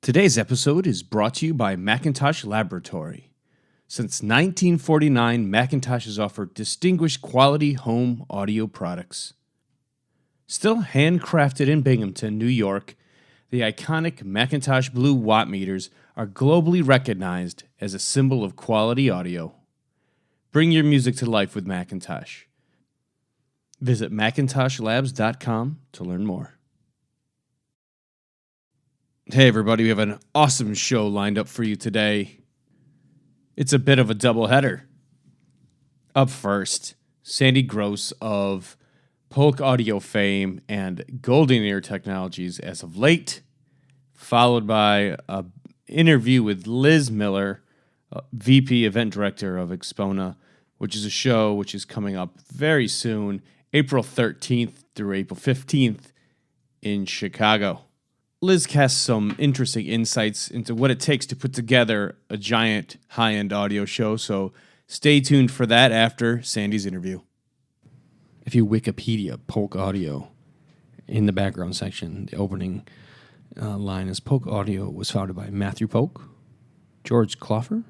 Today's episode is brought to you by Macintosh Laboratory. Since 1949, Macintosh has offered distinguished quality home audio products. Still handcrafted in Binghamton, New York, the iconic Macintosh Blue watt meters are globally recognized as a symbol of quality audio. Bring your music to life with Macintosh. Visit macintoshlabs.com to learn more. Hey everybody, we have an awesome show lined up for you today. It's a bit of a doubleheader. Up first, Sandy Gross of Polk Audio fame and GoldenEar Technologies as of late, followed by an interview with Liz Miller, VP Event Director of Expona, which is a show which is coming up very soon, April 13th through April 15th in Chicago. Liz casts some interesting insights into what it takes to put together a giant high-end audio show, so stay tuned for that after Sandy's interview. If you Wikipedia Polk Audio, in the background section, the opening line is Polk Audio was founded by Matthew Polk, George Cloffer,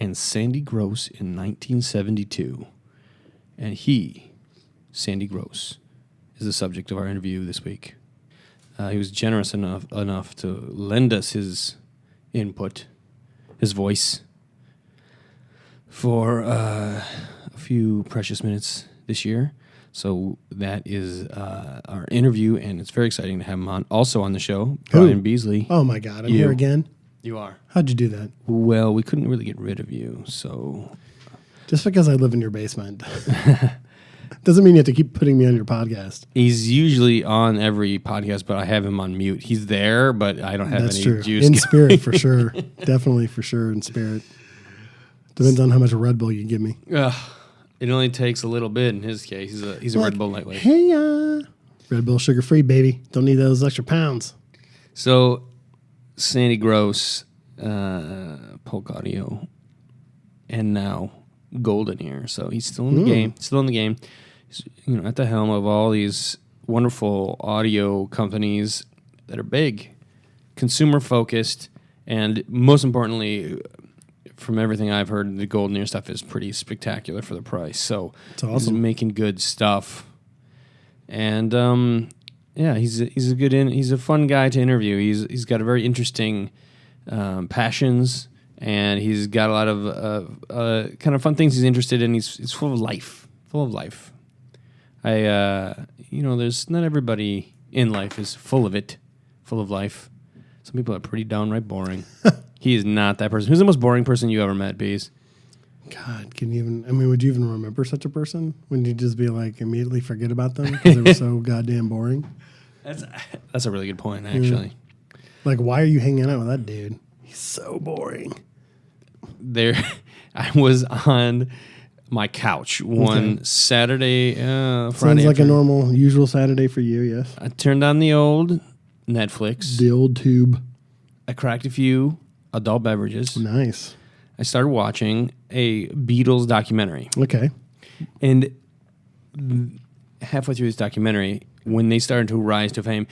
and Sandy Gross in 1972. And he, Sandy Gross, is the subject of our interview this week. He was generous enough to lend us his input, his voice, for a few precious minutes this year. So that is our interview, and it's very exciting to have him on. Also on the show, Brian Beasley. Oh, my God. I'm here again? You are. How'd you do that? Well, we couldn't really get rid of you, so... Just because I live in your basement doesn't mean you have to keep putting me on your podcast. He's usually on every podcast, but I have him on mute. He's there, but I don't have That's any true. juice. In spirit, for sure. Definitely, for sure, in spirit. Depends on how much Red Bull you give me. It only takes a little bit in his case. He's a Red Bull lightweight. Hey, Red Bull sugar-free, baby. Don't need those extra pounds. So, Sandy Gross, Polk Audio, and now GoldenEar. So he's still in the game. Still in the game. He's, at the helm of all these wonderful audio companies that are big, consumer-focused, and most importantly, from everything I've heard, the GoldenEar stuff is pretty spectacular for the price. So it's awesome. He's making good stuff, and he's a fun guy to interview. He's got a very interesting passions, and he's got a lot of kind of fun things he's interested in. He's full of life. There's not everybody in life is full of life. Some people are pretty downright boring. He is not that person. Who's the most boring person you ever met, Bees? God, would you even remember such a person? Wouldn't you just be like, immediately forget about them because they were so goddamn boring? That's a really good point, actually. Yeah. Like, why are you hanging out with that dude? He's so boring. I was on my couch one Saturday, Friday. Sounds like a normal, usual Saturday for you, yes. I turned on the old Netflix. The old tube. I cracked a few adult beverages. Nice. I started watching a Beatles documentary. Okay. And halfway through this documentary, when they started to rise to fame,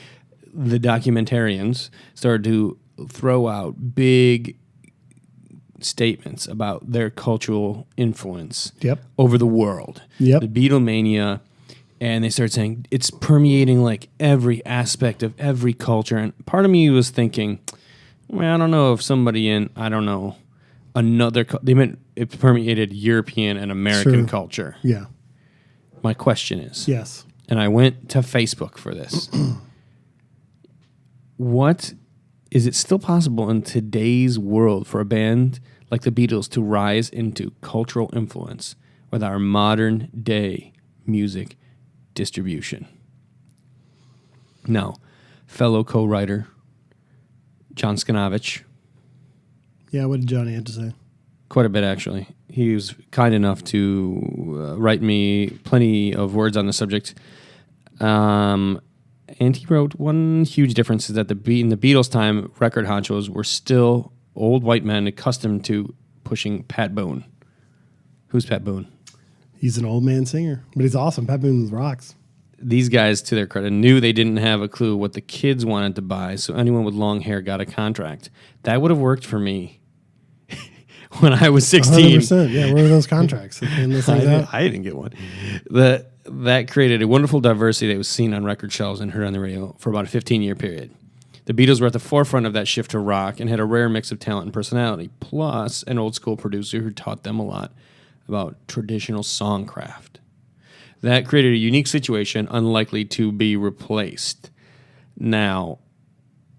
the documentarians started to throw out big statements about their cultural influence over the world. Yep. The Beatlemania, and they started saying it's permeating like every aspect of every culture. And part of me was thinking, well, I don't know if somebody in, they meant it permeated European and American culture. Yeah. My question is, yes. And I went to Facebook for this. Is it still possible in today's world for a band like the Beatles to rise into cultural influence with our modern day music distribution? Now, fellow co-writer John Skanavich. Yeah, what did Johnny have to say? Quite a bit, actually. He was kind enough to write me plenty of words on the subject. And he wrote one huge difference is that in the Beatles' time, record honchos were still old white men accustomed to pushing Pat Boone. Who's Pat Boone? He's an old man singer, but he's awesome. Pat Boone rocks. these guys, to their credit, knew they didn't have a clue what the kids wanted to buy, so anyone with long hair got a contract. That would have worked for me when I was 16. 100%. Yeah, where are those contracts? I didn't get one. That created a wonderful diversity that was seen on record shelves and heard on the radio for about a 15-year period. The Beatles were at the forefront of that shift to rock and had a rare mix of talent and personality, plus an old-school producer who taught them a lot about traditional songcraft. That created a unique situation unlikely to be replaced. Now,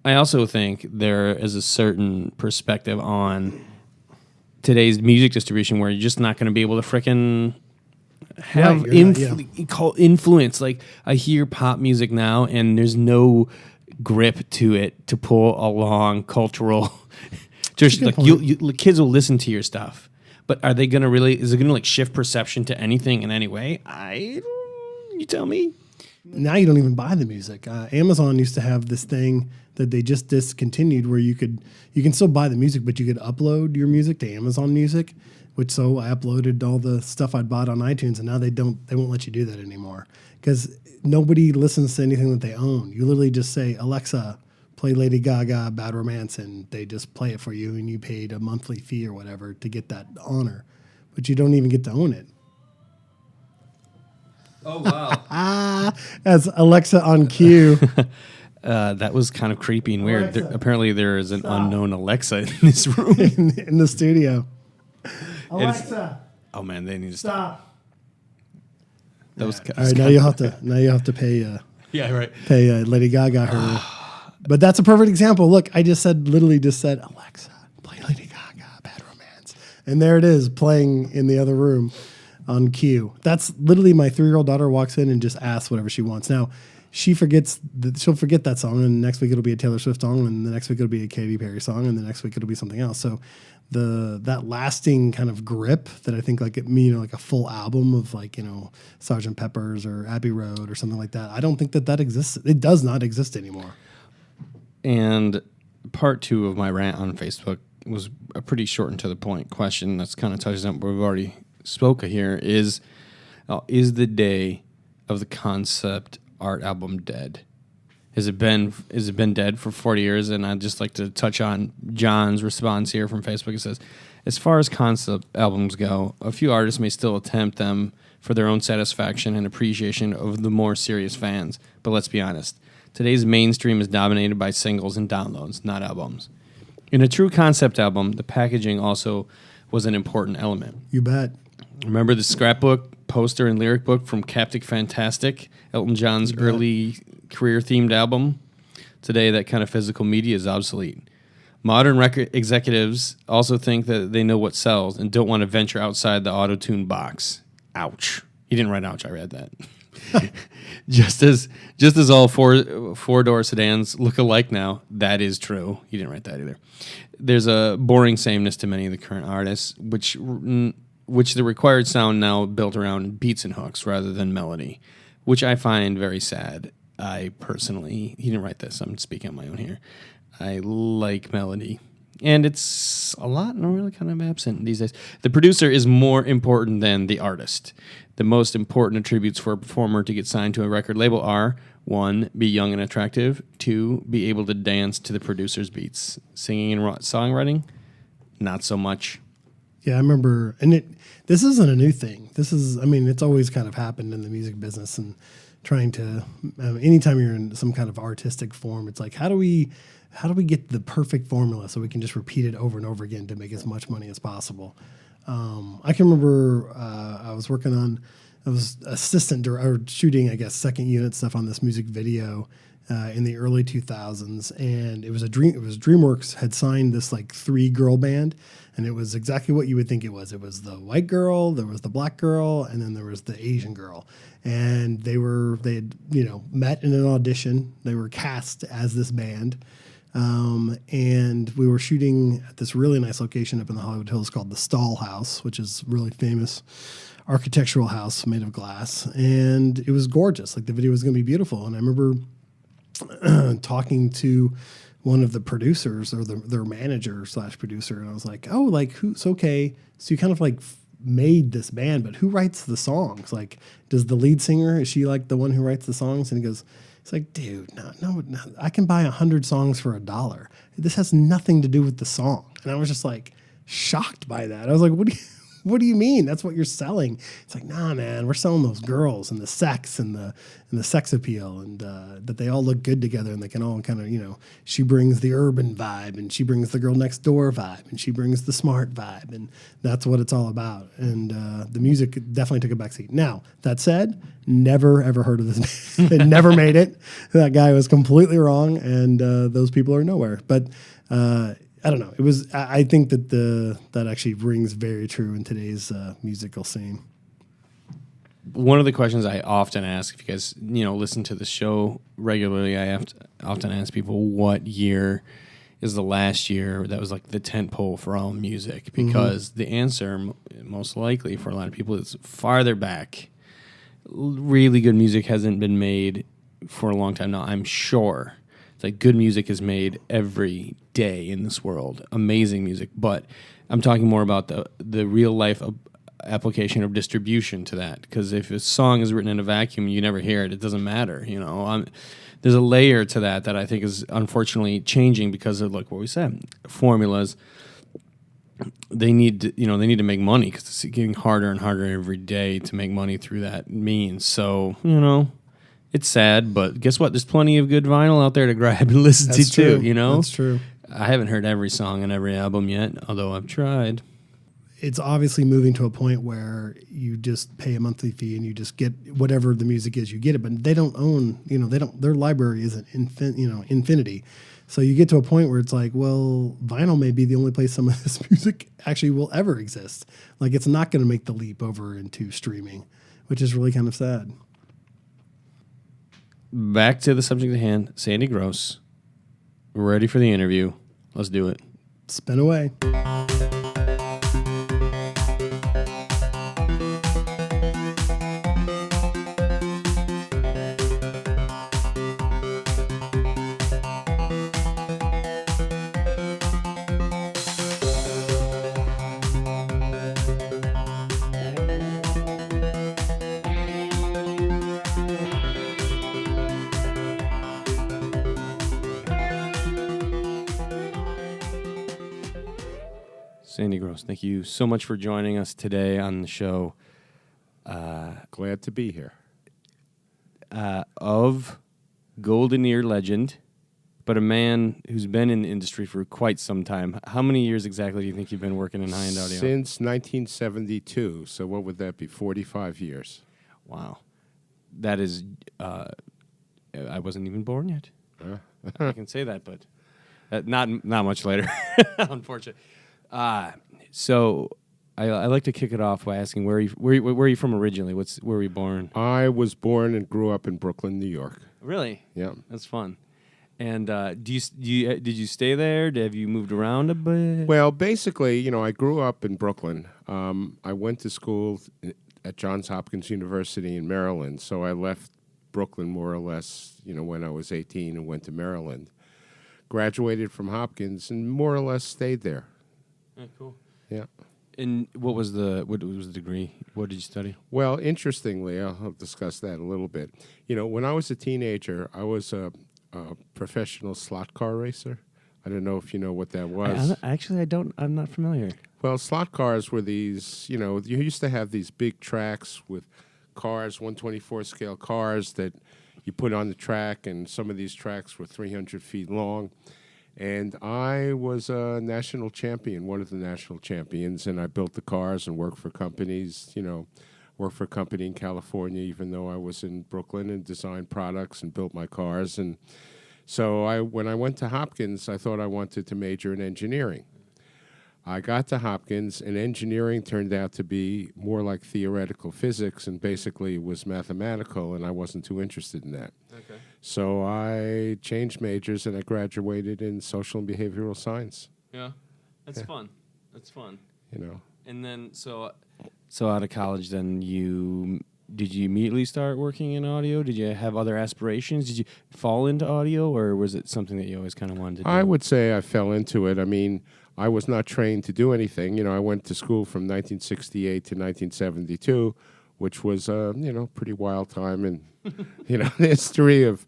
I also think there is a certain perspective on today's music distribution where you're just not going to be able to frickin' have influence. Like, I hear pop music now, and there's no grip to it to pull along cultural. Just like kids will listen to your stuff, but are they going to really? Is it going to like shift perception to anything in any way? You tell me. Now you don't even buy the music. Amazon used to have this thing that they just discontinued where you can still buy the music, but you could upload your music to Amazon Music. So I uploaded all the stuff I'd bought on iTunes, and now they won't let you do that anymore because nobody listens to anything that they own. You literally just say, Alexa, play Lady Gaga, Bad Romance, and they just play it for you, and you paid a monthly fee or whatever to get that honor, but you don't even get to own it. Oh, wow. As Alexa on cue. That was kind of creepy and weird. Apparently there is an unknown Alexa in this room. in the studio. Alexa. Oh man, they need to stop. That was all right. Now you have to pay. Yeah, right. Pay Lady Gaga her. But that's a perfect example. Look, I literally just said, Alexa, play Lady Gaga, Bad Romance, and there it is playing in the other room on cue. That's literally my 3-year-old daughter walks in and just asks whatever she wants. Now she'll forget that song, and next week it'll be a Taylor Swift song, and the next week it'll be a Katy Perry song, and the next week it'll be something else. So that lasting kind of grip that I think like a full album of like, Sgt. Pepper's or Abbey Road or something like that. I don't think that exists. It does not exist anymore. And part 2 of my rant on Facebook was a pretty short and to the point question that's kind of touches on what we've already spoke here is the day of the concept art album dead? Has it been dead for 40 years? And I'd just like to touch on John's response here from Facebook. It says, as far as concept albums go, a few artists may still attempt them for their own satisfaction and appreciation of the more serious fans. But let's be honest, today's mainstream is dominated by singles and downloads, not albums. In a true concept album, the packaging also was an important element. You bet. Remember the scrapbook, poster, and lyric book from Captic Fantastic, Elton John's early career-themed album? Today, that kind of physical media is obsolete. Modern record executives also think that they know what sells and don't want to venture outside the auto-tune box. Ouch. He didn't write ouch, I read that. Just as all four-door sedans look alike now, that is true. He didn't write that either. There's a boring sameness to many of the current artists, which the required sound now built around beats and hooks rather than melody, which I find very sad. I personally, he didn't write this, I'm speaking on my own here. I like melody. And it's a lot and really kind of absent these days. The producer is more important than the artist. The most important attributes for a performer to get signed to a record label are 1, be young and attractive. 2, be able to dance to the producer's beats. Singing and songwriting, not so much. Yeah, I remember, and this isn't a new thing. It's always kind of happened in the music business and trying to, anytime you're in some kind of artistic form, it's like, how do we get the perfect formula so we can just repeat it over and over again to make as much money as possible? I can remember I was assistant or shooting, I guess, second unit stuff on this music video in the early 2000s, and it was DreamWorks had signed this like 3-girl band, and it was exactly what you would think it was. It was the white girl, there was the black girl, and then there was the Asian girl. And they had met in an audition. They were cast as this band. And we were shooting at this really nice location up in the Hollywood Hills called the Stahl House, which is a really famous architectural house made of glass. And it was gorgeous. Like, the video was going to be beautiful. And I remember talking to one of the producers or their manager / producer. And I was like, oh, like, who's okay. So you kind of like made this band, but who writes the songs? Like, does the lead singer, is she like the one who writes the songs? And he goes, it's like, dude, no, I can buy 100 songs for $1. This has nothing to do with the song. And I was just like shocked by that. I was like, what do you mean? That's what you're selling. It's like, nah, man, we're selling those girls and the sex and the sex appeal and that they all look good together and they can all kind of, she brings the urban vibe and she brings the girl next door vibe and she brings the smart vibe. And that's what it's all about. And the music definitely took a backseat. Now, that said, never, ever heard of this. It never made it. That guy was completely wrong. And those people are nowhere. But I don't know. It was. I think that that actually rings very true in today's musical scene. One of the questions I often ask, if you guys listen to the show regularly, I have to often ask people what year is the last year that was like the tentpole for all music, because the answer most likely for a lot of people is farther back. Really good music hasn't been made for a long time now, I'm sure. It's like good music is made every day in this world. Amazing music. But I'm talking more about the real life application of distribution to that. Because if a song is written in a vacuum, you never hear it. It doesn't matter. There's a layer to that I think is unfortunately changing because of like what we said, formulas. They need to make money because it's getting harder and harder every day to make money through that means. So it's sad, but guess what? There's plenty of good vinyl out there to grab and listen to too. That's true. I haven't heard every song on every album yet, although I've tried. It's obviously moving to a point where you just pay a monthly fee and you just get whatever the music is, you get it. But they don't own, their library isn't infinity. So you get to a point where it's like, well, vinyl may be the only place some of this music actually will ever exist. Like, it's not going to make the leap over into streaming, which is really kind of sad. Back to the subject at hand, Sandy Gross. We're ready for the interview. Let's do it. Spin away. Sandy Gross, thank you so much for joining us today on the show. Glad to be here. Of GoldenEar legend, but a man who's been in the industry for quite some time. How many years exactly do you think you've been working in high-end audio? Since 1972. So what would that be? 45 years. Wow. That is, I wasn't even born yet. I can say that, but not much later, unfortunately. So I like to kick it off by asking where are you from originally? Where were you born? I was born and grew up in Brooklyn, New York. Really? Yeah. That's fun. And did you stay there? Have you moved around a bit? Well, basically, I grew up in Brooklyn. I went to school at Johns Hopkins University in Maryland, so I left Brooklyn more or less, when I was 18 and went to Maryland. Graduated from Hopkins and more or less stayed there. Yeah, cool. Yeah. And what was the degree? What did you study? Well, interestingly, I'll discuss that a little bit. When I was a teenager, I was a professional slot car racer. I don't know if you know what that was. I'm not familiar. Well, slot cars were these, you used to have these big tracks with cars, 124 scale cars that you put on the track, and some of these tracks were 300 feet long. And I was a national champion, one of the national champions, and I built the cars and worked for companies, worked for a company in California, even though I was in Brooklyn, and designed products and built my cars. And so when I went to Hopkins, I thought I wanted to major in engineering. I got to Hopkins, and engineering turned out to be more like theoretical physics, and basically was mathematical, and I wasn't too interested in that. Okay. So I changed majors, and I graduated in social and behavioral science. Yeah, that's fun. That's fun. And then so out of college, then did you immediately start working in audio? Did you have other aspirations? Did you fall into audio, or was it something that you always kind of wanted to do? I would say I fell into it. I mean, I was not trained to do anything. I went to school from 1968 to 1972, which was pretty wild time in the history of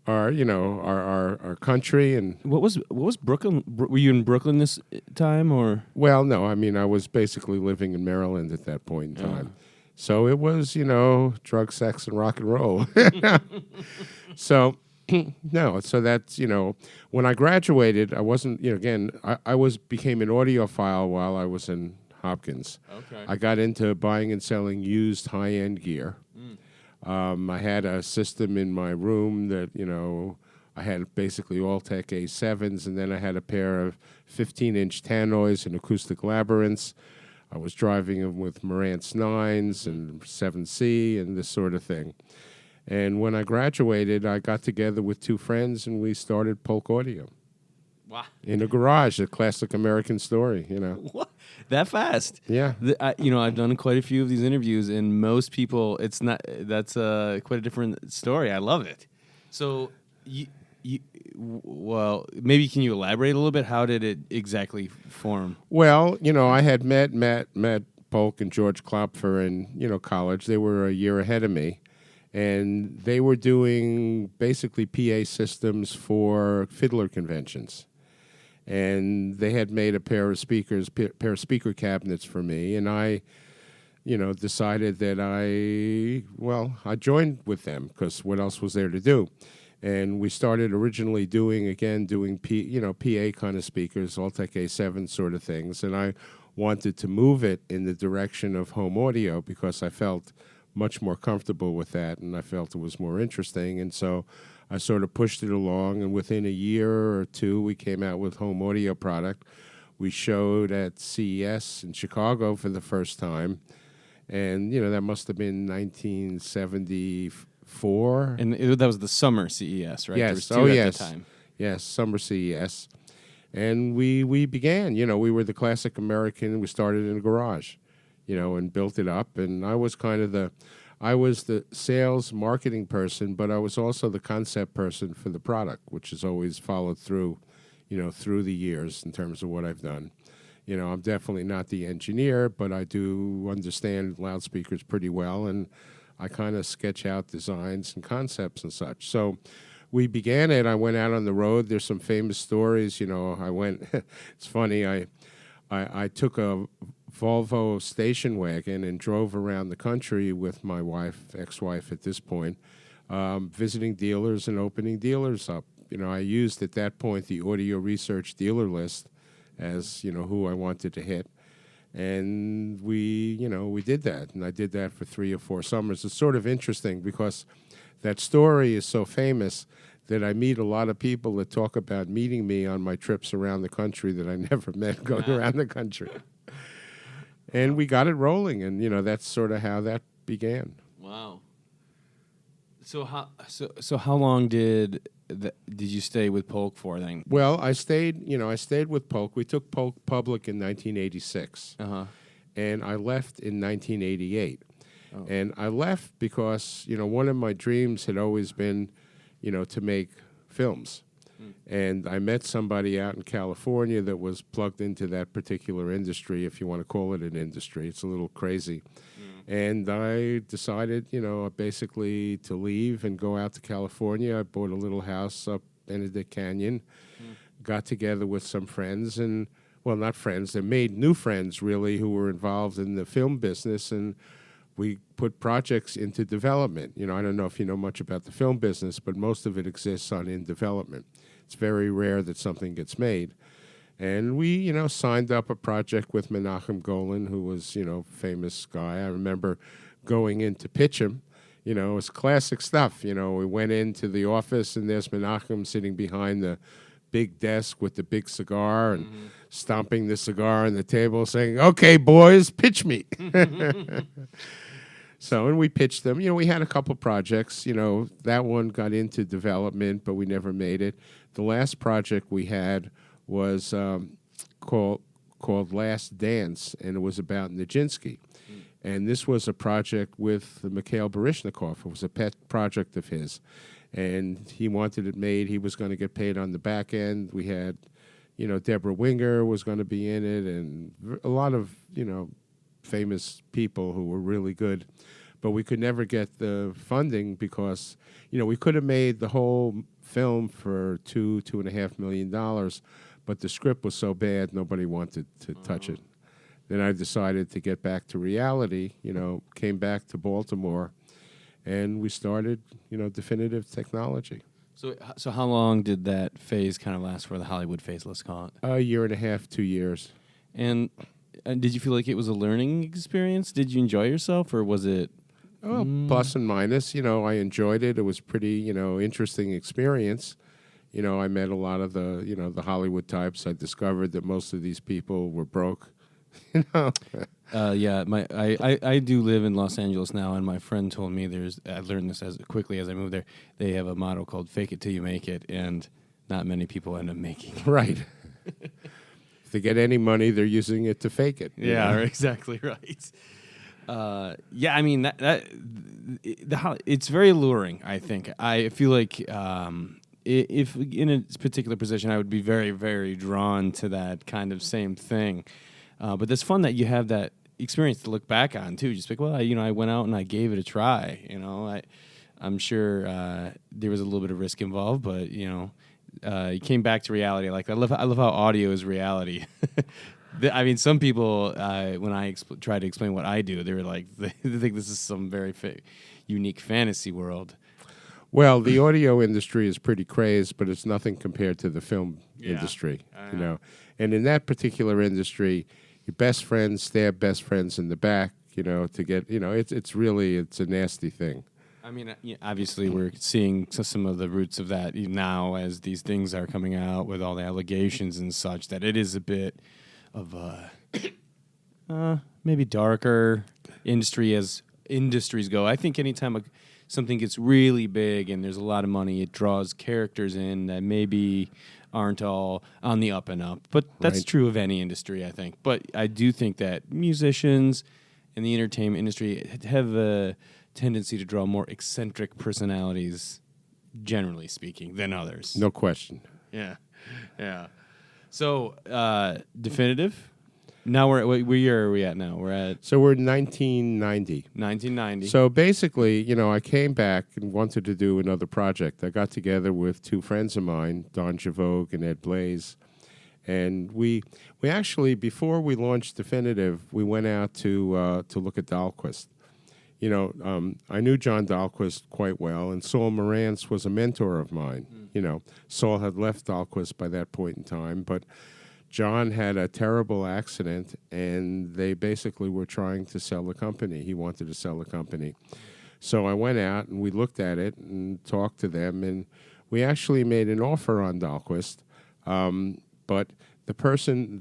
our country. And What was Brooklyn? Were you in Brooklyn this time, or? well, no, I mean I was basically living in Maryland at that point in time. So it was drug, sex, and rock and roll. So. No, so that's when I graduated, I wasn't again I became an audiophile while I was in Hopkins. Okay. I got into buying and selling used high-end gear. I had a system in my room that I had basically All-Tech A7s, and then I had a pair of 15-inch Tannoys and acoustic labyrinths. I was driving them with Marantz 9s and 7C and this sort of thing. And when I graduated, I got together with two friends, and we started Polk Audio. Wow. In a garage, a classic American story, What? That fast? Yeah. I've done quite a few of these interviews, and most people, that's quite a different story. I love it. So, well, maybe can you elaborate a little bit? How did it exactly form? Well, I had met Polk and George Klopfer in, college. They were a year ahead of me. And they were doing basically PA systems for fiddler conventions. And they had made a pair of speaker cabinets for me. And I, decided that I joined with them because what else was there to do? And we started originally doing PA kind of speakers, All-Tech A7 sort of things. And I wanted to move it in the direction of home audio because I felt much more comfortable with that, and I felt it was more interesting. And so I sort of pushed it along, and within a year or two, we came out with home audio product. We showed at CES in Chicago for the first time, and, that must have been 1974. And that was the summer CES, right? Yes. There was two at yes. the time. Yes, summer CES. And we began, we were the classic American. We started in a garage. And built it up. And I was I was the sales marketing person, but I was also the concept person for the product, which has always followed through, through the years in terms of what I've done. I'm definitely not the engineer, but I do understand loudspeakers pretty well, and I kind of sketch out designs and concepts and such. So we began it. I went out on the road. There's some famous stories. I went, it's funny, I took a Volvo station wagon and drove around the country with my ex-wife at this point, visiting dealers and opening dealers up. I used at that point the Audio Research dealer list as, who I wanted to hit. And we did that. And I did that for 3 or 4 summers. It's sort of interesting because that story is so famous that I meet a lot of people that talk about meeting me on my trips around the country that I never met going around the country. And we got it rolling, and that's sort of how that began. Wow. So how long did you stay with Polk for then? Well, I stayed with Polk. We took Polk public in 1986, and I left in 1988. Oh. And I left because one of my dreams had always been, to make films. And I met somebody out in California that was plugged into that particular industry, if you want to call it an industry. It's a little crazy. And I decided, basically to leave and go out to California. I bought a little house up Benedict Canyon, got together with some friends, and, well, not friends, they made new friends, really, who were involved in the film business, and we put projects into development. I don't know if you know much about the film business, but most of it exists on in development. It's very rare that something gets made. And we, signed up a project with Menachem Golan, who was, famous guy. I remember going in to pitch him. It was classic stuff. We went into the office, and there's Menachem sitting behind the big desk with the big cigar and stomping the cigar on the table saying, "Okay, boys, pitch me." So, and we pitched them. We had a couple projects. That one got into development, but we never made it. The last project we had was called Last Dance, and it was about Nijinsky. And this was a project with Mikhail Baryshnikov. It was a pet project of his. And he wanted it made. He was going to get paid on the back end. We had, Deborah Winger was going to be in it, and a lot of, famous people who were really good. But we could never get the funding because, we could have made the whole film for $2.5 million, but the script was so bad nobody wanted to touch it. Then I decided to get back to reality, came back to Baltimore, and we started, Definitive Technology. So how long did that phase kind of last for the Hollywood phase, let's call it? A year and a half, 2 years. And did you feel like it was a learning experience? Did you enjoy yourself, or was it? Well, plus and minus. I enjoyed it. It was pretty, interesting experience. I met a lot of the, the Hollywood types. I discovered that most of these people were broke. Yeah, I do live in Los Angeles now, and my friend told me I learned this as quickly as I moved there. They have a motto called "Fake it till you make it," and not many people end up making it. Right. If they get any money, they're using it to fake it. Yeah, exactly right. Yeah, I mean it's very alluring. I think I feel like if in a particular position, I would be very, very drawn to that kind of same thing. But it's fun that you have that experience to look back on too. Just like, well, I went out and I gave it a try. I'm sure there was a little bit of risk involved, but you came back to reality. Like I love how audio is reality. I mean, some people when I try to explain what I do, they were like, they think this is some very unique fantasy world. Well, the audio industry is pretty crazed, but it's nothing compared to the film industry. And in that particular industry, your best friends stab best friends in the back, to get, it's a nasty thing. I mean, obviously we're seeing some of the roots of that now as these things are coming out with all the allegations and such, that it is a bit of a maybe darker industry as industries go. I think anytime something gets really big and there's a lot of money, it draws characters in that maybe aren't all on the up and up. But that's true of any industry, I think. But I do think that musicians in the entertainment industry have a tendency to draw more eccentric personalities, generally speaking, than others. No question. Yeah. So, Definitive. Now what year are we at now? We're 1990. 1990. So basically, I came back and wanted to do another project. I got together with two friends of mine, Don Javogue and Ed Blaze, and we actually, before we launched Definitive, we went out to look at Dahlquist. I knew John Dahlquist quite well, and Saul Morantz was a mentor of mine. Saul had left Dahlquist by that point in time, but John had a terrible accident, and they basically were trying to sell the company. He wanted to sell the company. So I went out, and we looked at it and talked to them, and we actually made an offer on Dahlquist. But the person,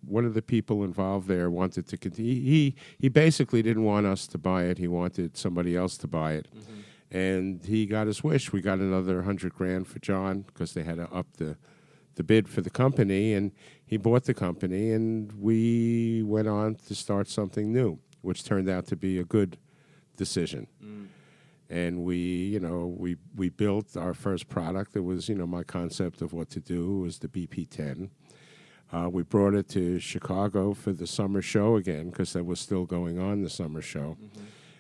one of the people involved there wanted to continue. He basically didn't want us to buy it. He wanted somebody else to buy it. Mm-hmm. And he got his wish. We got another $100,000 for John because they had to up the bid for the company, and he bought the company, and we went on to start something new, which turned out to be a good decision. And we built our first product. It was, my concept of what to do was the BP-10. We brought it to Chicago for the summer show again, because that was still going on, the summer show,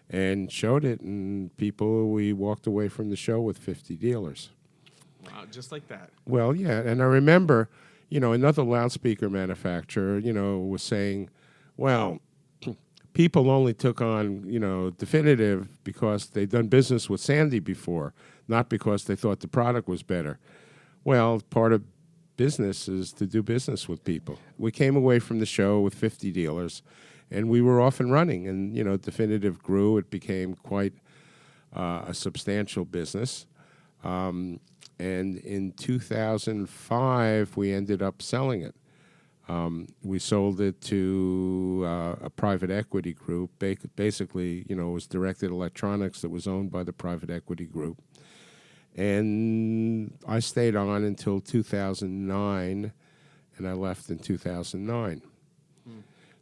and showed it, and we walked away from the show with 50 dealers. Wow, just like that. Well, yeah, and I remember, another loudspeaker manufacturer, was saying, well, people only took on, Definitive because they'd done business with Sandy before, not because they thought the product was better. Well, part of business is to do business with people. We came away from the show with 50 dealers, and we were off and running, and, Definitive grew. It became quite a substantial business. And in 2005, we ended up selling it. We sold it to a private equity group. Basically, it was Directed Electronics that was owned by the private equity group. And I stayed on until 2009, and I left in 2009.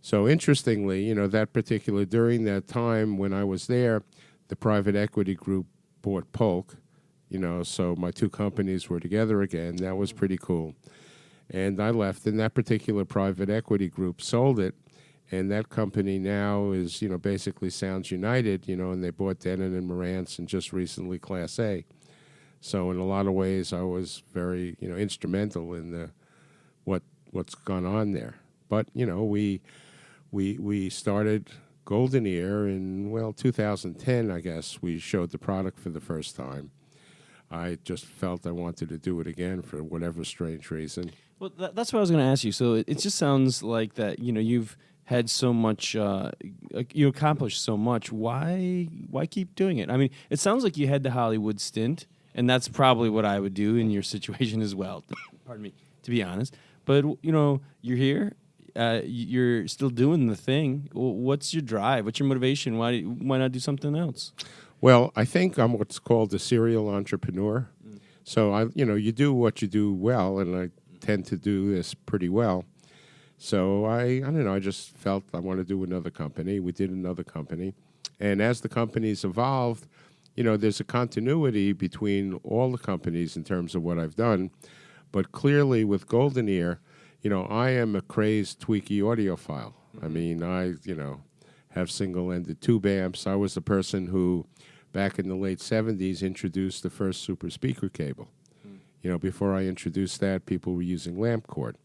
So interestingly, during that time when I was there, the private equity group bought Polk. So my two companies were together again. That was pretty cool. And I left, and that particular private equity group sold it. And that company now is, basically Sounds United, and they bought Denon and Marantz and just recently Class A. So in a lot of ways, I was very, instrumental in what's gone on there. But, we started GoldenEar in, 2010, I guess. We showed the product for the first time. I just felt I wanted to do it again for whatever strange reason. Well, that's what I was going to ask you. So it just sounds like that, you've had so much, you accomplished so much. Why keep doing it? I mean, it sounds like you had the Hollywood stint, and that's probably what I would do in your situation as well. Pardon me, to be honest. But, you're here. You're still doing the thing. What's your drive? What's your motivation? Why not do something else? Well, I think I'm what's called a serial entrepreneur. So, you do what you do well, and I tend to do this pretty well. So I don't know, I just felt I want to do another company. We did another company. And as the companies evolved, there's a continuity between all the companies in terms of what I've done. But clearly with GoldenEar, I am a crazed tweaky audiophile. I mean, I have single-ended tube amps. I was the person who, back in the late 70s, introduced the first super speaker cable. Before I introduced that, people were using lamp cord.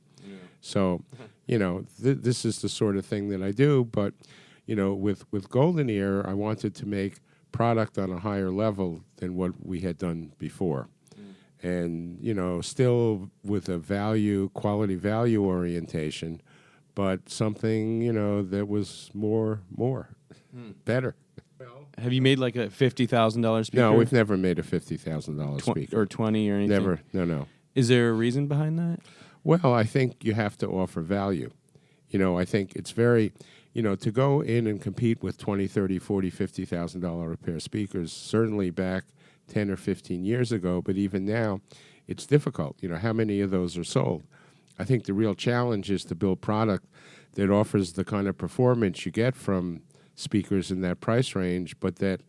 So, this is the sort of thing that I do. But, with GoldenEar, I wanted to make product on a higher level than what we had done before. And, still with a quality value orientation, but something, that was more, better. Have you made like a $50,000 speaker? No, we've never made a $50,000 speaker. Or 20 or anything? Never, no. Is there a reason behind that? Well, I think you have to offer value. I think it's very, to go in and compete with $20, $30, $40, $50,000 a pair speakers, certainly back 10 or 15 years ago, but even now, it's difficult. How many of those are sold? I think the real challenge is to build product that offers the kind of performance you get from speakers in that price range, but that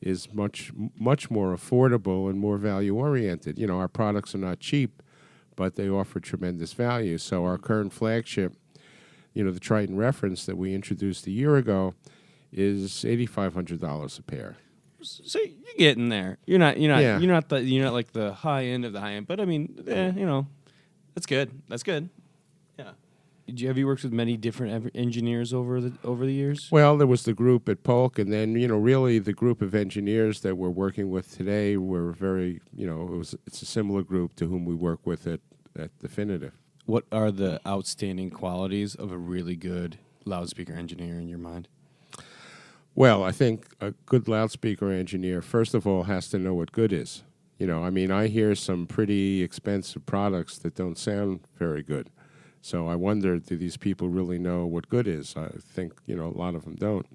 is much, much more affordable and more value-oriented. Our products are not cheap, but they offer tremendous value. So our current flagship, the Triton Reference that we introduced a year ago, is $8,500 a pair. So you're getting there. You're not like the high end of the high end, but I mean, that's good. That's good. Yeah. Have you worked with many different engineers over the years? Well, there was the group at Polk, and then really the group of engineers that we're working with today were very it's a similar group to whom we work with at Definitive. What are the outstanding qualities of a really good loudspeaker engineer in your mind? Well, I think a good loudspeaker engineer, first of all, has to know what good is. I hear some pretty expensive products that don't sound very good. So I wonder, do these people really know what good is? I think, a lot of them don't.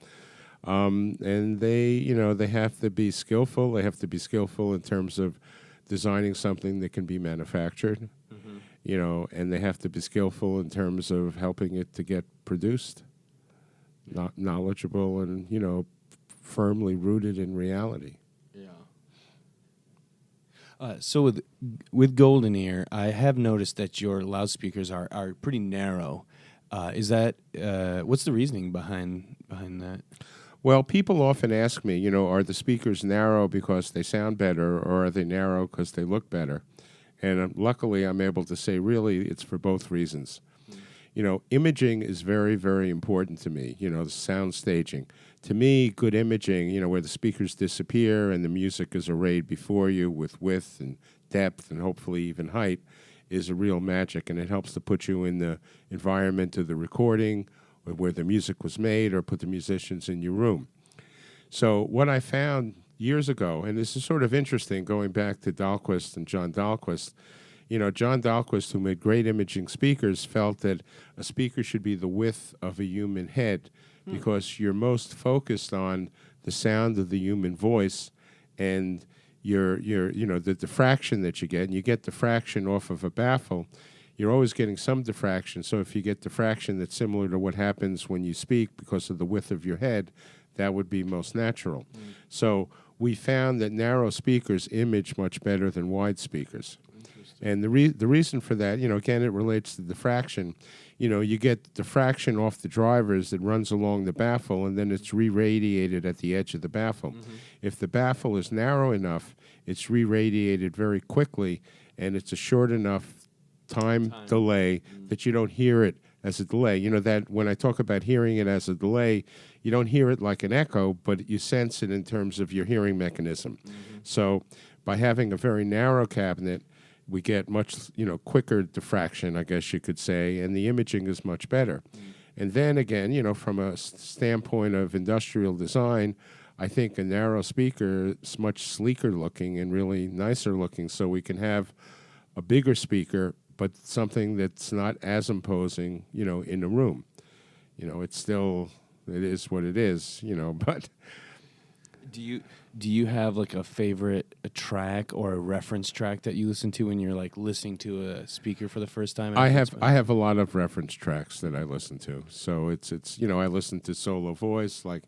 And they have to be skillful. They have to be skillful in terms of designing something that can be manufactured, and they have to be skillful in terms of helping it to get produced. Not knowledgeable and, firmly rooted in reality. Yeah. So with GoldenEar, I have noticed that your loudspeakers are pretty narrow. Is that what's the reasoning behind that? Well, people often ask me, are the speakers narrow because they sound better, or are they narrow because they look better? And luckily, I'm able to say, really, it's for both reasons. Imaging is very, very important to me, the sound staging. To me, good imaging, where the speakers disappear and the music is arrayed before you with width and depth and hopefully even height, is a real magic, and it helps to put you in the environment of the recording or where the music was made, or put the musicians in your room. So what I found years ago, and this is sort of interesting, going back to Dahlquist and John Dahlquist, John Dahlquist, who made great imaging speakers, felt that a speaker should be the width of a human head because you're most focused on the sound of the human voice and the diffraction that you get. And you get diffraction off of a baffle. You're always getting some diffraction. So if you get diffraction that's similar to what happens when you speak because of the width of your head, that would be most natural. So we found that narrow speakers image much better than wide speakers. And the reason for that, again, it relates to diffraction. You get diffraction off the drivers that runs along the baffle, and then it's re-radiated at the edge of the baffle. If the baffle is narrow enough, it's re-radiated very quickly, and it's a short enough time delay that you don't hear it as a delay. That when I talk about hearing it as a delay, you don't hear it like an echo, but you sense it in terms of your hearing mechanism. So by having a very narrow cabinet, we get much, quicker diffraction, I guess you could say, and the imaging is much better. And then again, from a standpoint of industrial design, I think a narrow speaker is much sleeker looking and really nicer looking, so we can have a bigger speaker, but something that's not as imposing, in the room. It is what it is, but... Do you have like a track or a reference track that you listen to when you're like listening to a speaker for the first time? I have a lot of reference tracks that I listen to. So it's I listen to solo voice like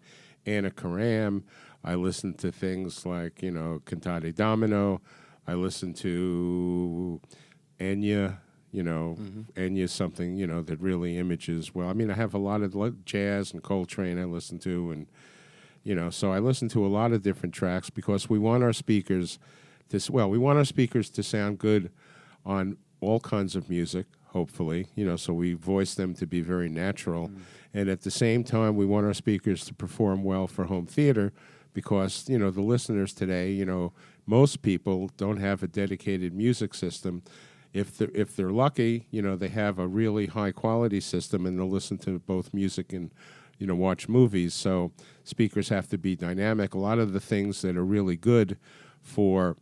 Anna Karam. I listen to things like Cantate Domino. I listen to Enya. Enya's something that really images well. I mean, I have a lot of jazz and Coltrane I listen to, and so I listen to a lot of different tracks because we want our speakers to sound good on all kinds of music, hopefully, so we voice them to be very natural. And at the same time, we want our speakers to perform well for home theater because, the listeners today, most people don't have a dedicated music system. If they're lucky, they have a really high quality system and they'll listen to both music and watch movies. So speakers have to be dynamic. A lot of the things that are really good for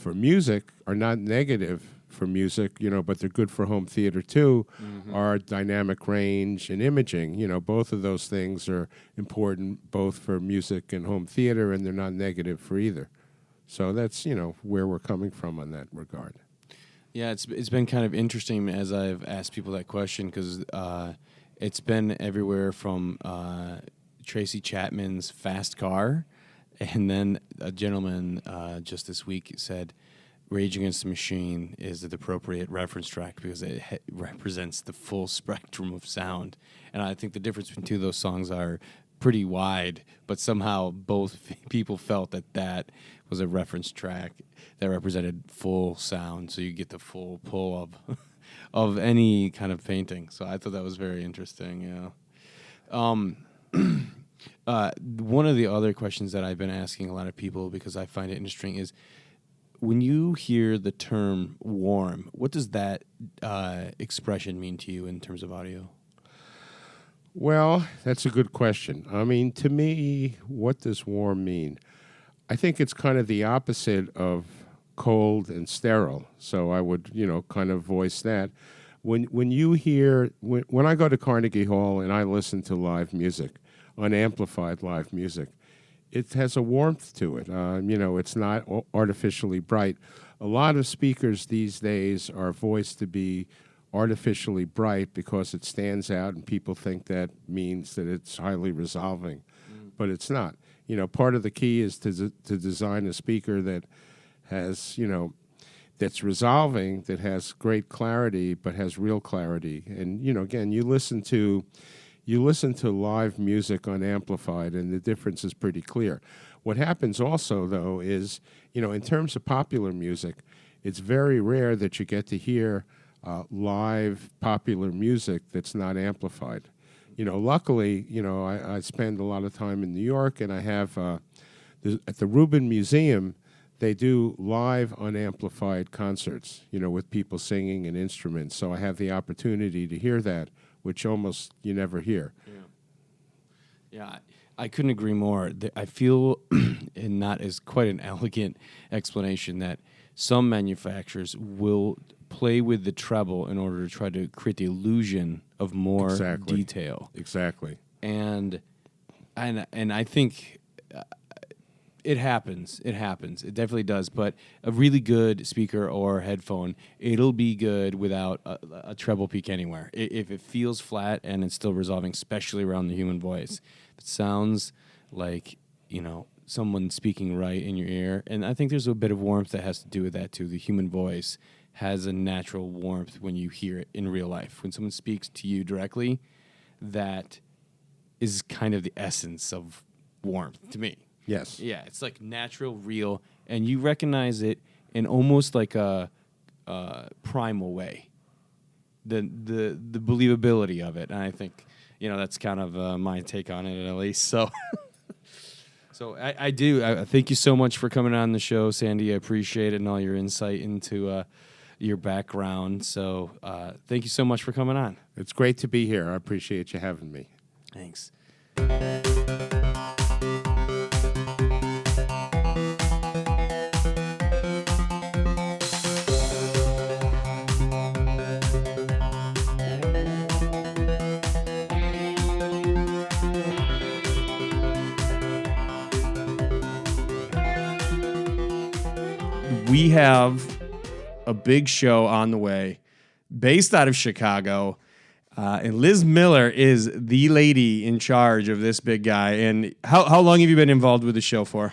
music are not negative for music, but they're good for home theater too, are dynamic range and imaging. Both of those things are important both for music and home theater, and they're not negative for either. So that's, where we're coming from on that regard. Yeah, it's been kind of interesting as I've asked people that question because it's been everywhere from Tracy Chapman's Fast Car, and then a gentleman just this week said Rage Against the Machine is the appropriate reference track because it represents the full spectrum of sound. And I think the difference between those songs are pretty wide, but somehow both people felt that was a reference track that represented full sound, so you get the full pull of any kind of painting. So I thought that was very interesting. One of the other questions that I've been asking a lot of people because I find it interesting is when you hear the term warm, what does that expression mean to you in terms of audio? Well, that's a good question. I mean, to me, what does warm mean? I think it's kind of the opposite of cold and sterile. So I would, kind of voice that. When you hear, when I go to Carnegie Hall and I listen to live music, unamplified live music, it has a warmth to it. It's not artificially bright. A lot of speakers these days are voiced to be artificially bright because it stands out and people think that means that it's highly resolving, but it's not. Part of the key is to design a speaker that has, that's resolving, that has great clarity, but has real clarity. And, again, you listen to live music unamplified, and the difference is pretty clear. What happens also, though, is, in terms of popular music, it's very rare that you get to hear live popular music that's not amplified. Luckily, I spend a lot of time in New York, and I have at the Rubin Museum, they do live unamplified concerts, with people singing and instruments. So I have the opportunity to hear that, which almost you never hear. Yeah, I couldn't agree more. I feel, and not as quite an elegant explanation, that some manufacturers will play with the treble in order to try to create the illusion of more detail. Exactly. And I think it happens. It happens. It definitely does. But a really good speaker or headphone, it'll be good without a treble peak anywhere. If it feels flat and it's still resolving, especially around the human voice, it sounds like, someone speaking right in your ear. And I think there's a bit of warmth that has to do with that too. The human voice has a natural warmth when you hear it in real life. When someone speaks to you directly, that is kind of the essence of warmth to me. Yes. Yeah, it's like natural, real, and you recognize it in almost like a primal way. The believability of it, and I think that's kind of my take on it at least. So, I do. I thank you so much for coming on the show, Sandy. I appreciate it and all your insight into your background. So, thank you so much for coming on. It's great to be here. I appreciate you having me. Thanks. We have a big show on the way based out of Chicago. And Liz Miller is the lady in charge of this big guy. And how long have you been involved with the show for?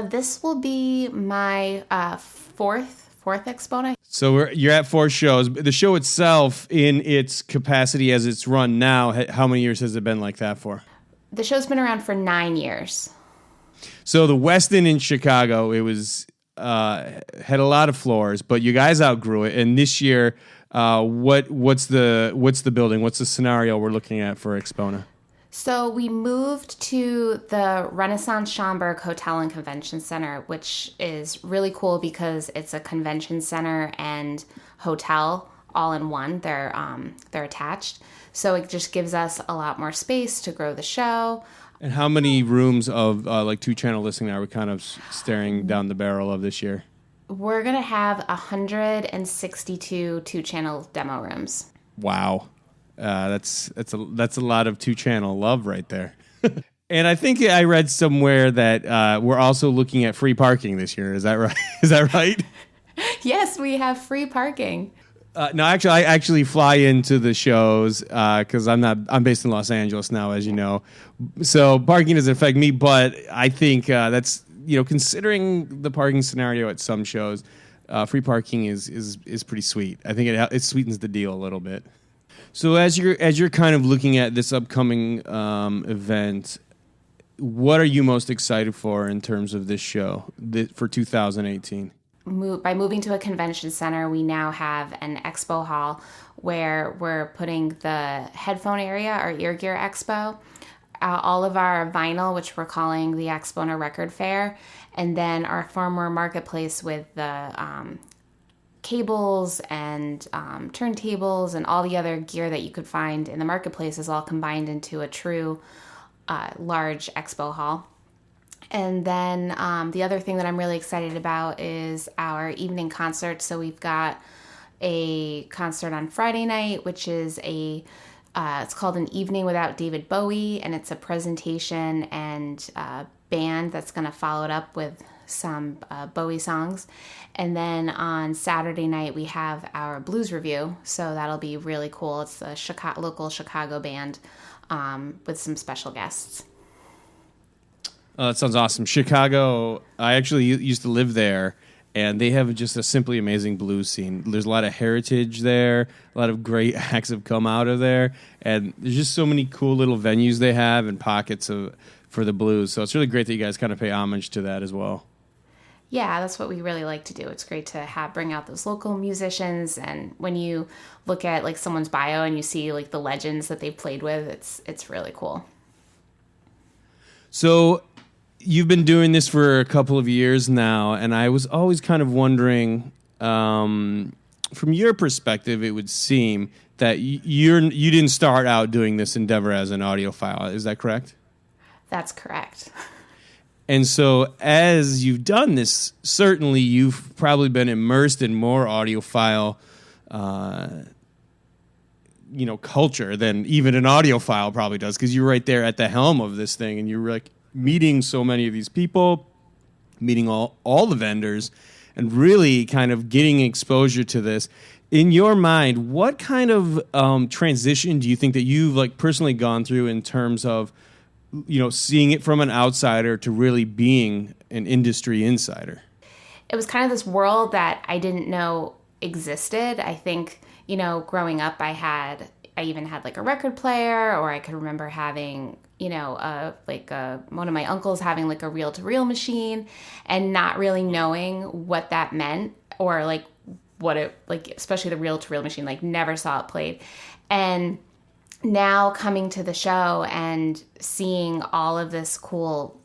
This will be my fourth Expona. So you're at 4 shows. The show itself, in its capacity as it's run now, how many years has it been like that for? The show's been around for 9 years. So the Westin in Chicago, it was had a lot of floors, but you guys outgrew it. And this year, what's the building? What's the scenario we're looking at for Expona? So we moved to the Renaissance Schaumburg Hotel and Convention Center, which is really cool because it's a convention center and hotel all in one. They're attached. So it just gives us a lot more space to grow the show. And how many rooms of 2-channel listening are we kind of staring down the barrel of this year? We're going to have 162 2-channel demo rooms. Wow. That's a lot of 2-channel love right there. And I think I read somewhere that we're also looking at free parking this year. Is that right? Is that right? Yes, we have free parking. No, actually, I actually fly into the shows because I'm based in Los Angeles now, as you know. So parking doesn't affect me, but I think that's, considering the parking scenario at some shows, free parking is pretty sweet. I think it sweetens the deal a little bit. So as you're kind of looking at this upcoming event, what are you most excited for in terms of this show for 2018? By moving to a convention center, we now have an expo hall where we're putting the headphone area, our ear gear expo, all of our vinyl, which we're calling the Expona Record Fair, and then our former marketplace with the cables and turntables and all the other gear that you could find in the marketplace is all combined into a true large expo hall. And then the other thing that I'm really excited about is our evening concert. So we've got a concert on Friday night, which is it's called An Evening Without David Bowie, and it's a presentation and band that's going to follow it up with some Bowie songs. And then on Saturday night, we have our blues review, so that'll be really cool. It's a local Chicago band with some special guests. That sounds awesome. Chicago, I actually used to live there, and they have just a simply amazing blues scene. There's a lot of heritage there. A lot of great acts have come out of there, and there's just so many cool little venues they have and pockets for the blues. So it's really great that you guys kind of pay homage to that as well. Yeah, that's what we really like to do. It's great to bring out those local musicians, and when you look at like someone's bio and you see like the legends that they've played with, it's really cool. So you've been doing this for a couple of years now, and I was always kind of wondering, from your perspective, it would seem that you didn't start out doing this endeavor as an audiophile. Is that correct? That's correct. And so as you've done this, certainly you've probably been immersed in more audiophile culture than even an audiophile probably does, because you're right there at the helm of this thing, and you're like meeting so many of these people, meeting all the vendors, and really kind of getting exposure to this. In your mind, what kind of transition do you think that you've like personally gone through in terms of seeing it from an outsider to really being an industry insider? It was kind of this world that I didn't know existed. I think, growing up, I even had like a record player, or I could remember having, one of my uncles having like a reel-to-reel machine and not really knowing what that meant, or like what it, like, especially the reel-to-reel machine, like never saw it played. And now coming to the show and seeing all of this cool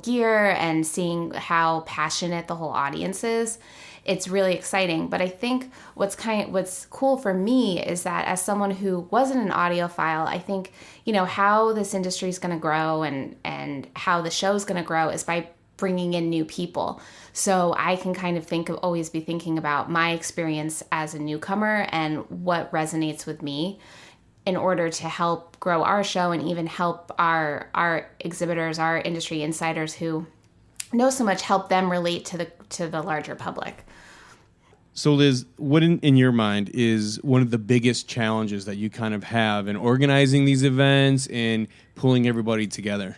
gear and seeing how passionate the whole audience is, it's really exciting. But I think what's cool for me is that as someone who wasn't an audiophile, I think, how this industry is going to grow and how the show is going to grow is by bringing in new people. So I can kind of always be thinking about my experience as a newcomer and what resonates with me, in order to help grow our show and even help our exhibitors, our industry insiders who know so much, help them relate to the larger public. So Liz, what in your mind is one of the biggest challenges that you kind of have in organizing these events and pulling everybody together?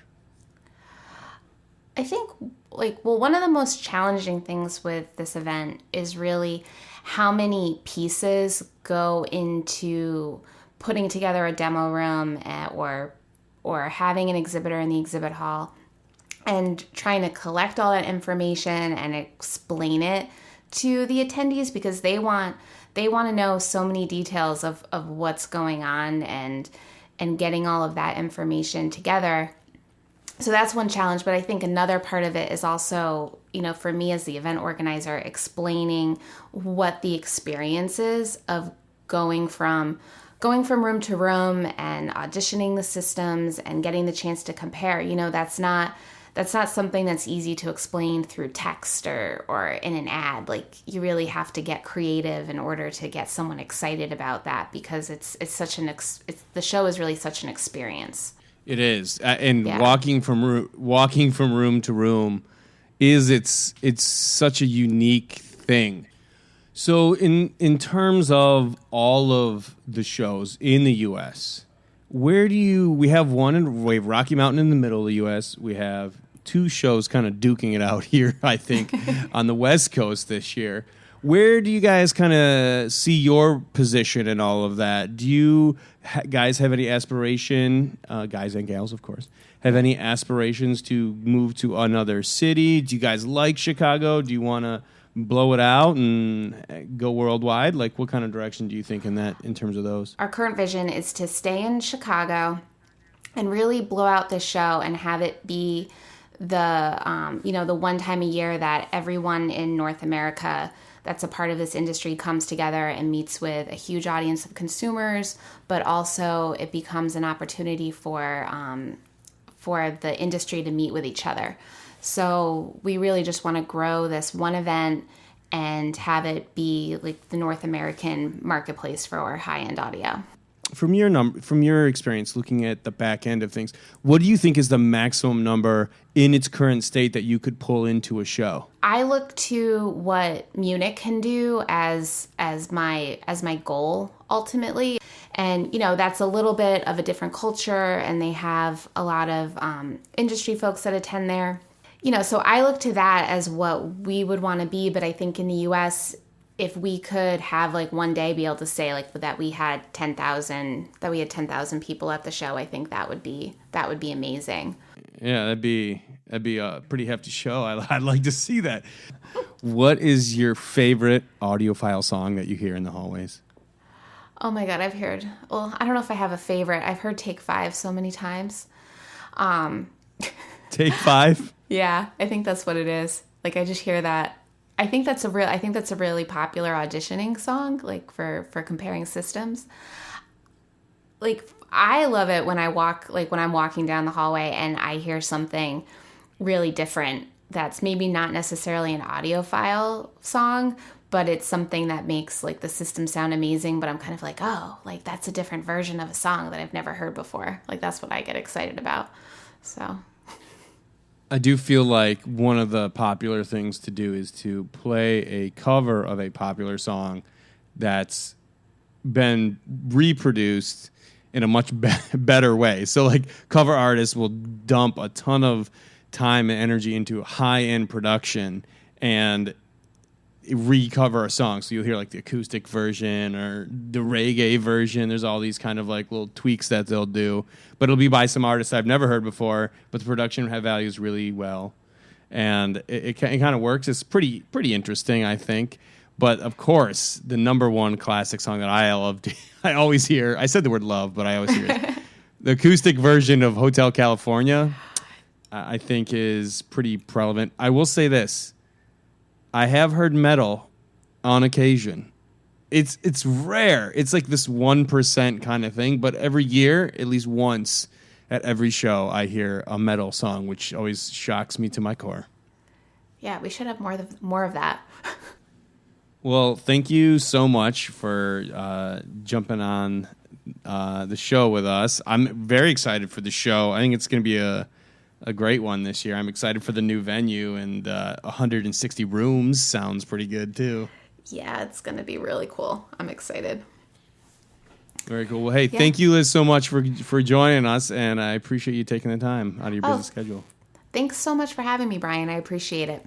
I think, one of the most challenging things with this event is really how many pieces go into putting together a demo room, or having an exhibitor in the exhibit hall, and trying to collect all that information and explain it to the attendees, because they want to know so many details of what's going on, and getting all of that information together. So that's one challenge. But I think another part of it is also, for me as the event organizer, explaining what the experience is of going from room to room and auditioning the systems and getting the chance to compare. That's not something that's easy to explain through text or in an ad. Like, you really have to get creative in order to get someone excited about that, because it's the show is really such an experience. It is, and walking from room to room it's such a unique thing. So in terms of all of the shows in the U.S., we have Rocky Mountain in the middle of the U.S. We have two shows kind of duking it out here, I think, on the West Coast this year. Where do you guys kind of see your position in all of that? Do you guys have any aspiration, guys and gals, of course, have any aspirations to move to another city? Do you guys like Chicago? Do you want to blow it out and go worldwide? Like, what kind of direction do you think in terms of those? Our current vision is to stay in Chicago and really blow out this show and have it be the one time a year that everyone in North America that's a part of this industry comes together and meets with a huge audience of consumers, but also it becomes an opportunity for the industry to meet with each other. So we really just want to grow this one event and have it be like the North American marketplace for high-end audio. From your experience looking at the back end of things, what do you think is the maximum number in its current state that you could pull into a show? I look to what Munich can do as my goal ultimately. And, that's a little bit of a different culture, and they have a lot of industry folks that attend there. So I look to that as what we would want to be. But I think in the U.S., if we could have like one day be able to say like that we had 10,000 people at the show, I think that would be amazing. Yeah, that'd be a pretty hefty show. I'd like to see that. What is your favorite audiophile song that you hear in the hallways? Oh my God, I don't know if I have a favorite. I've heard Take 5 so many times. Take 5? Yeah, I think that's what it is. Like, I just hear that. I think that's a really popular auditioning song, like for comparing systems. Like, I love it when I'm walking down the hallway and I hear something really different that's maybe not necessarily an audiophile song, but it's something that makes like the system sound amazing, but I'm kind of like, oh, like that's a different version of a song that I've never heard before. Like, that's what I get excited about. So I do feel like one of the popular things to do is to play a cover of a popular song that's been reproduced in a much better way. So like cover artists will dump a ton of time and energy into high-end production, and recover a song. So you'll hear like the acoustic version or the reggae version. There's all these kind of like little tweaks that they'll do, but it'll be by some artists I've never heard before. But the production values really well, and it kind of works. It's pretty interesting, I think. But of course, the number one classic song that I loved, I always hear. I said the word love, but I always hear it. The acoustic version of Hotel California, I think, is pretty prevalent. I will say this. I have heard metal on occasion. It's rare. It's like this 1% kind of thing, but every year, at least once at every show, I hear a metal song, which always shocks me to my core. Yeah, we should have more of that. Well, thank you so much for jumping on the show with us. I'm very excited for the show. I think it's going to be a great one this year. I'm excited for the new venue, and 160 rooms sounds pretty good too. Yeah, it's going to be really cool. I'm excited. Very cool. Well, hey, thank you, Liz, so much for joining us, and I appreciate you taking the time out of your busy schedule. Thanks so much for having me, Brian. I appreciate it.